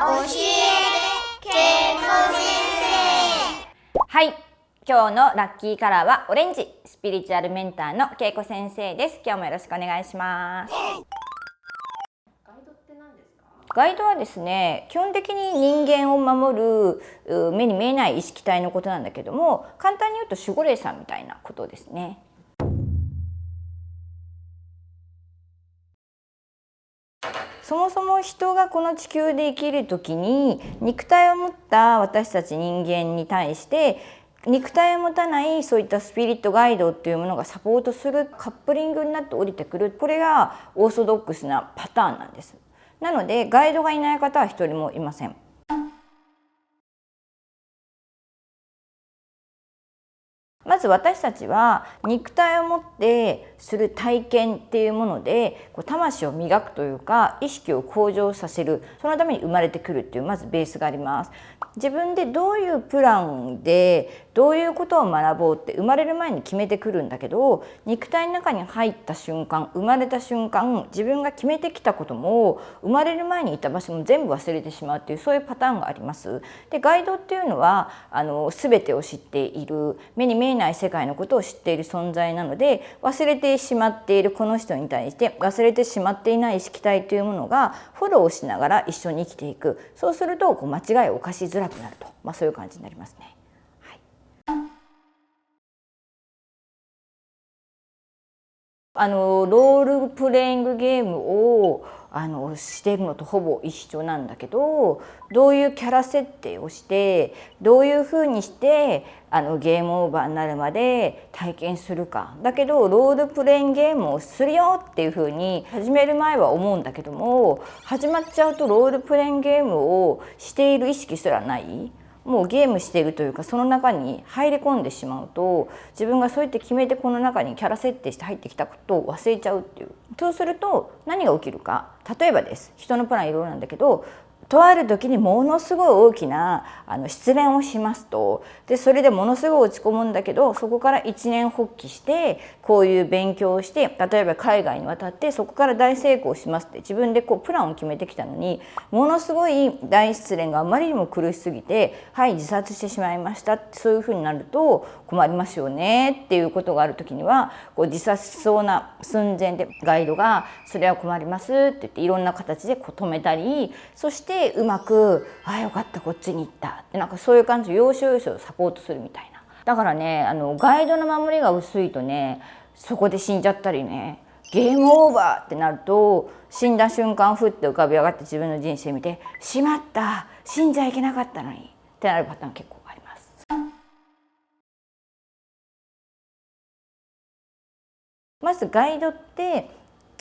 えてけいこ先生。はい、今日のラッキーカラーはオレンジ、スピリチュアルメンターのけいこ先生です。今日もよろしくお願いします。ガイドって何ですか？ガイドはですね、基本的に人間を守る目に見えない意識体のことなんだけども、簡単に言うと守護霊さんみたいなことですね。そもそも人がこの地球で生きる時に肉体を持った私たち人間に対して肉体を持たないそういったスピリットガイドっていうものがサポートするカップリングになって降りてくる、これがオーソドックスなパターンなんです。なのでガイドがいない方は一人もいません。まず私たちは肉体を持ってする体験っていうもので魂を磨くというか意識を向上させる、そのために生まれてくるっていうまずベースがあります。自分でどういうプランでどういうことを学ぼうって生まれる前に決めてくるんだけど、肉体の中に入った瞬間、生まれた瞬間、自分が決めてきたことも生まれる前にいた場所も全部忘れてしまうっていう、そういうパターンがあります。でガイドっていうのは全てを知っている、目に見えない世界のことを知っている存在なので、忘れてしまっているこの人に対して忘れてしまっていない意識体というものがフォローしながら一緒に生きていく。そうすると間違いを犯しづらくなると、そういう感じになりますね。ロールプレイングゲームをしているのとほぼ一緒なんだけど、どういうキャラ設定をしてどういうふうにしてゲームオーバーになるまで体験するか。だけどロールプレイングゲームをするよっていうふうに始める前は思うんだけども、始まっちゃうとロールプレイングゲームをしている意識すらない。もうゲームしているというか、その中に入り込んでしまうと、自分がそうやって決めてこの中にキャラ設定して入ってきたことを忘れちゃうっていう。そうすると何が起きるか。例えばです、人のプランいろいろなんだけど、とある時にものすごい大きな失恋をしますと。でそれでものすごい落ち込むんだけど、そこから一念発起してこういう勉強をして、例えば海外に渡ってそこから大成功しますって自分でプランを決めてきたのに、ものすごい大失恋があまりにも苦しすぎて、はい自殺してしまいましたって、そういうふうになると困りますよねっていうことがある時には、自殺しそうな寸前でガイドがそれは困りますって言っていろんな形で止めたり、そしてうまく「ああよかったこっちに行った」って、そういう感じで要所要所をサポートするみたいな。だからね、ガイドの守りが薄いとね、そこで死んじゃったりね、ゲームオーバーってなると、死んだ瞬間ふって浮かび上がって自分の人生見て「しまった、死んじゃいけなかったのに」ってなるパターン結構あります。まずガイドって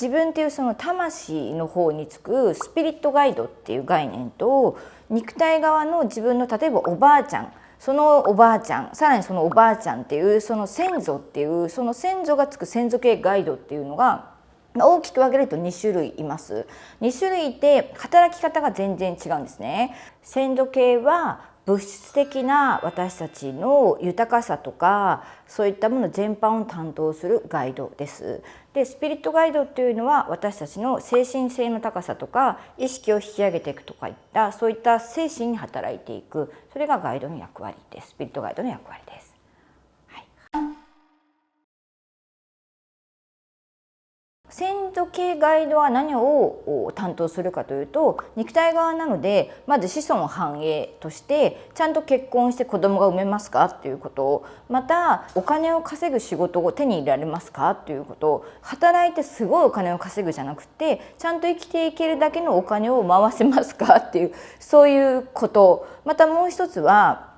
自分っていうその魂の方につくスピリットガイドっていう概念と、肉体側の自分の例えばおばあちゃん、そのおばあちゃん、さらにそのおばあちゃんっていうその先祖っていうその先祖がつく先祖系ガイドっていうのが大きく分けると2種類います。2種類で働き方が全然違うんですね。先祖系は物質的な私たちの豊かさとかそういったもの全般を担当するガイドです。でスピリットガイドっていうのは私たちの精神性の高さとか意識を引き上げていくとかいったそういった精神に働いていく、それがガイドの役割です。スピリットガイドの役割です。先祖系ガイドは何を担当するかというと、肉体側なのでまず子孫繁栄としてちゃんと結婚して子供が産めますかっていうことを、またお金を稼ぐ仕事を手に入れられますかっていうことを、働いてすごいお金を稼ぐじゃなくてちゃんと生きていけるだけのお金を回せますかっていう、そういうこと。またもう一つは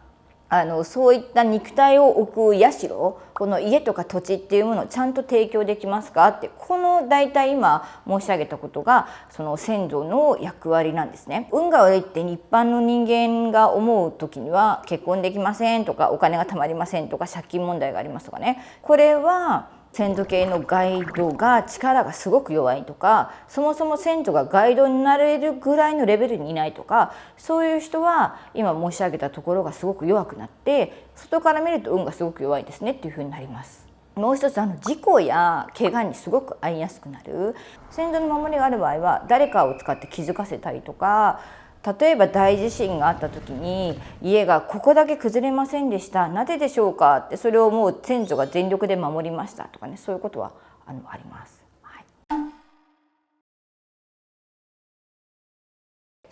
そういった肉体を置く社、この家とか土地っていうものをちゃんと提供できますかって、この大体今申し上げたことがその先祖の役割なんですね。運が悪いって一般の人間が思う時には、結婚できませんとかお金が貯まりませんとか借金問題がありますとかね、これは先祖系のガイドが力がすごく弱いとか、そもそも先祖がガイドになれるぐらいのレベルにいないとか、そういう人は今申し上げたところがすごく弱くなって、外から見ると運がすごく弱いですねっていうふうになります。もう一つ事故や怪我にすごく遭いやすくなる。先祖の守りがある場合は誰かを使って気づかせたりとか、例えば大地震があった時に家がここだけ崩れませんでした、なぜでしょうかって、それをもう先祖が全力で守りましたとかね、そういうことはあります。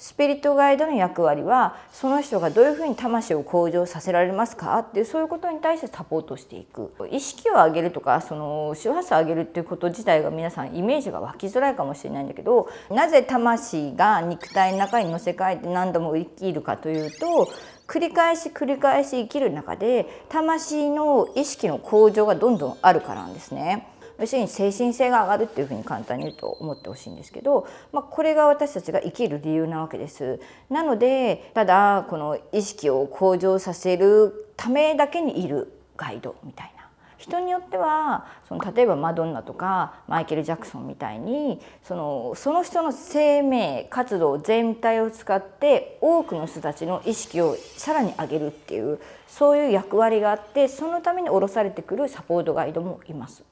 スピリットガイドの役割は、その人がどういうふうに魂を向上させられますかっていう、そういうことに対してサポートしていく。意識を上げるとか、その周波数を上げるっていうこと自体が皆さんイメージが湧きづらいかもしれないんだけど、なぜ魂が肉体の中に乗せ替えて何度も生きるかというと、繰り返し繰り返し生きる中で魂の意識の向上がどんどんあるからなんですね。要するに精神性が上がるっていうふうに簡単に言うと思ってほしいんですけど、これが私たちが生きる理由なわけです。なので、ただこの意識を向上させるためだけにいるガイドみたいな。人によっては例えばマドンナとかマイケル・ジャクソンみたいにその人の生命活動全体を使って多くの人たちの意識をさらに上げるっていう、そういう役割があって、そのために降ろされてくるサポートガイドもいます。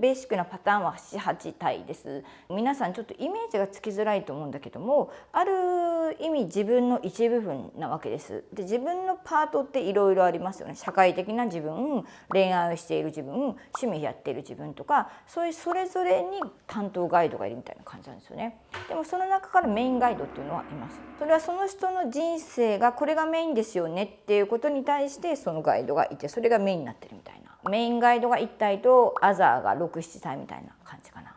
ベーシックなパターンは7、8体です。皆さんちょっとイメージがつきづらいと思うんだけども、ある意味自分の一部分なわけです。で、自分のパートっていろいろありますよね。社会的な自分、恋愛をしている自分、趣味やっている自分とか、そういうそれぞれに担当ガイドがいるみたいな感じなんですよね。でもその中からメインガイドっていうのはいます。それはその人の人生がこれがメインですよねっていうことに対してそのガイドがいて、それがメインになってるみたいな。メインガイドが1体とアザーが6、7体みたいな感じかな。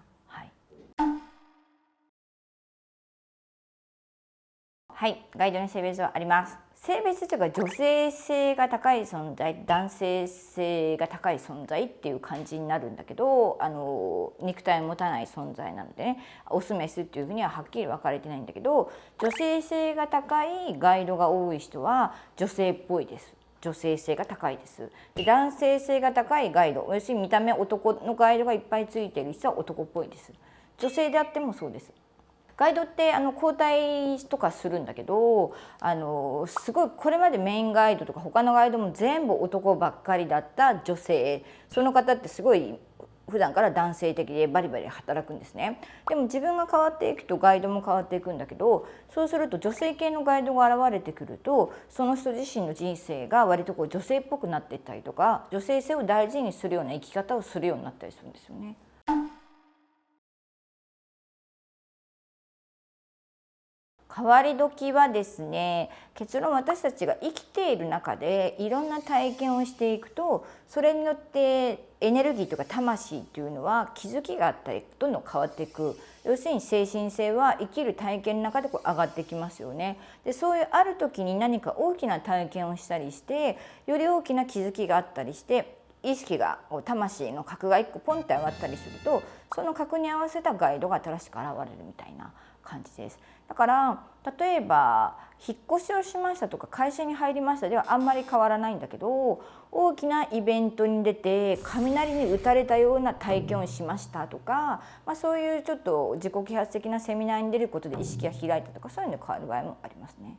はい、ガイドに性別はあります。性別というか女性性が高い存在、男性性が高い存在っていう感じになるんだけど、肉体を持たない存在なのでね、オスメスっていうふうにははっきり分かれてないんだけど、女性性が高いガイドが多い人は女性っぽいです。女性性が高いです。で、男性性が高いガイド、要するに見た目男のガイドがいっぱいついている人は男っぽいです。女性であってもそうです。ガイドって交代とかするんだけど、すごいこれまでメインガイドとか他のガイドも全部男ばっかりだった女性、その方ってすごい普段から男性的でバリバリ働くんですね。でも自分が変わっていくとガイドも変わっていくんだけど、そうすると女性系のガイドが現れてくると、その人自身の人生が割と女性っぽくなっていったりとか、女性性を大事にするような生き方をするようになったりするんですよね。変わり時はですね、結論、私たちが生きている中でいろんな体験をしていくと、それによってエネルギーとか魂っていうのは気づきがあったりどんどん変わっていく。要するに精神性は生きる体験の中で上がってきますよね。で、そういうある時に何か大きな体験をしたりして、より大きな気づきがあったりして、意識が魂の核が1個ポンって上がったりすると、その核に合わせたガイドが新しく現れるみたいな感じです。だから例えば引っ越しをしましたとか会社に入りましたではあんまり変わらないんだけど、大きなイベントに出て雷に打たれたような体験をしましたとか、そういうちょっと自己啓発的なセミナーに出ることで意識が開いたとか、そういうので変わる場合もありますね。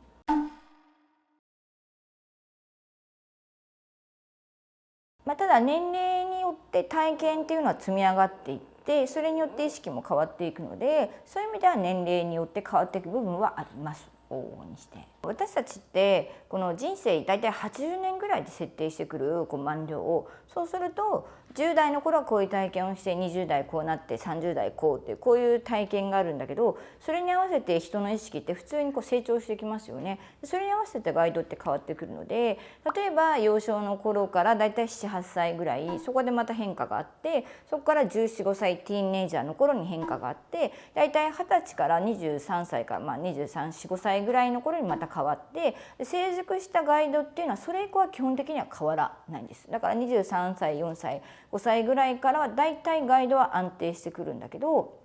ただ年齢によって体験っていうのは積み上がっていって、それによって意識も変わっていくので、そういう意味では年齢によって変わっていく部分はあります。往々にして。私たちってこの人生大体80年ぐらいで設定してくる満了を、そうすると10代の頃はこういう体験をして、20代こうなって30代こうっていうこういう体験があるんだけど、それに合わせて人の意識って普通に成長してきますよね。それに合わせてガイドって変わってくるので、例えば幼少の頃から大体7、8歳ぐらい、そこでまた変化があって、そこから14、5歳ティーンネイジャーの頃に変化があって、大体20歳から23歳から23、4、5歳ぐらいの頃にまた変わって、成熟したガイドっていうのはそれ以降は基本的には変わらないんです。だから23歳、4歳、5歳ぐらいからは大体ガイドは安定してくるんだけど、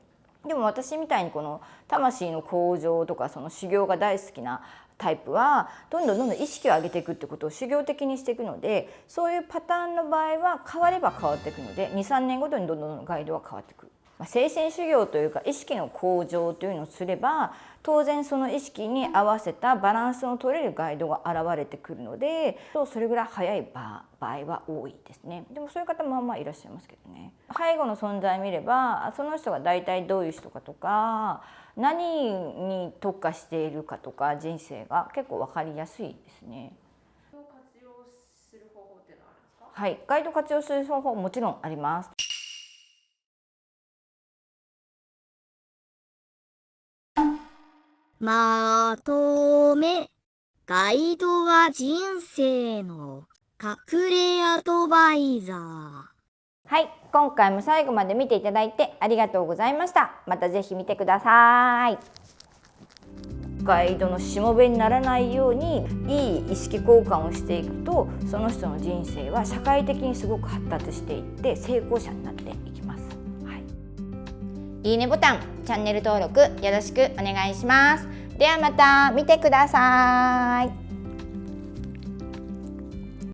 でも私みたいにこの魂の向上とかその修行が大好きなタイプはどんどん意識を上げていくってことを修行的にしていくので、そういうパターンの場合は変われば変わっていくので、2、3年ごとにどんどんガイドは変わっていく精神修行というか意識の向上というのをすれば、当然その意識に合わせたバランスの取れるガイドが現れてくるので、それぐらい早い場合は多いですね。でもそういう方もいらっしゃいますけどね。背後の存在見れば、その人が大体どういう人かとか、何に特化しているかとか、人生が結構分かりやすいですね。活用する方法っていうのはあるんですか？はい、ガイド活用する方法もちろんあります。まとめ。ガイドは人生の隠れアドバイザー。はい、今回も最後まで見ていただいてありがとうございました。またぜひ見てください。ガイドのしもべにならないようにいい意識交換をしていくと、その人の人生は社会的にすごく発達していって成功者になっていきます。はい、いいねボタン、チャンネル登録よろしくお願いします。ではまた見てください。